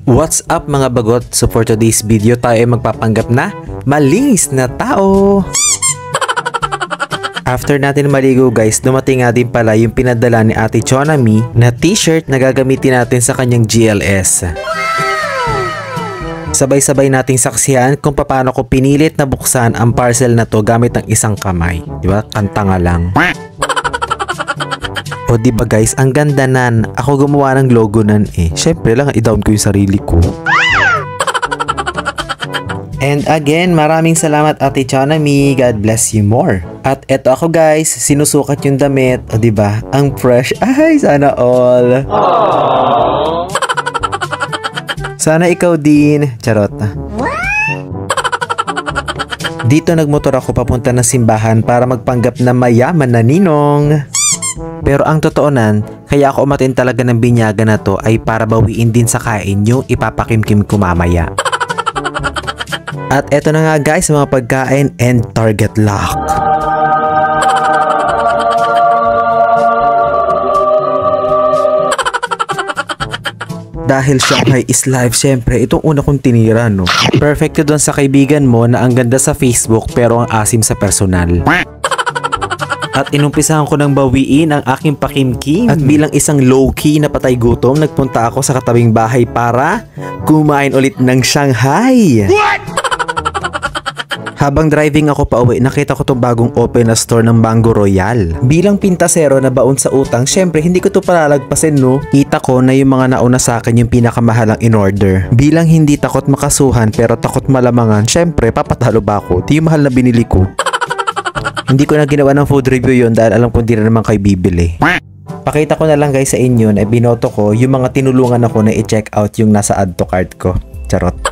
What's up mga bagot? So for today's video tayo ay magpapanggap na malinis na tao. After natin maligo guys, dumating nga din pala yung pinadala ni Ate Chonami na t-shirt na gagamitin natin sa kanyang GLS. Sabay-sabay nating saksihan kung paano ko pinilit na buksan ang parcel na to gamit ng isang kamay. Diba? Kanta nga lang. O diba guys, ang ganda nan. Ako gumawa ng logo nan eh. Syempre lang, i-down ko yung sarili ko. And again, maraming salamat Ate Chonami. God bless you more. At eto ako guys, sinusukat yung damit. O diba, ang fresh. Ay, sana all. Sana ikaw din. Charot na. Dito nagmotor ako papunta ng simbahan para magpanggap na mayaman na ninong. Pero ang totoo nan, kaya ako umatin talaga ng binyaga na to ay para bawiin din sa kain yung ipapakimkim ko mamaya. At eto na nga guys, mga pagkain and target lock. Dahil Shanghai is live, syempre itong una kong tinira no. Perfect doon sa kaibigan mo na ang ganda sa Facebook pero ang asim sa personal. At inumpisahan ko ng bawiin ang aking pakimkim. At bilang isang low-key na patay gutom, nagpunta ako sa katabing bahay para kumain ulit ng Shanghai. What? Habang driving ako pa uwi, nakita ko itong bagong open na store ng Mango Royal. Bilang pintasero na baon sa utang, syempre hindi ko ito palalagpasin no. Kita ko na yung mga nauna sa akin yung pinakamahalang in order. Bilang hindi takot makasuhan pero takot malamangan, syempre papatalo ba ako? Di yung mahal na binili ko. Hindi ko na ginawa ng food review yon dahil alam ko hindi na naman kayo bibili. Pakita ko na lang guys sa inyo na binoto ko yung mga tinulungan ako na i-check out yung nasa add to cart ko. Charot.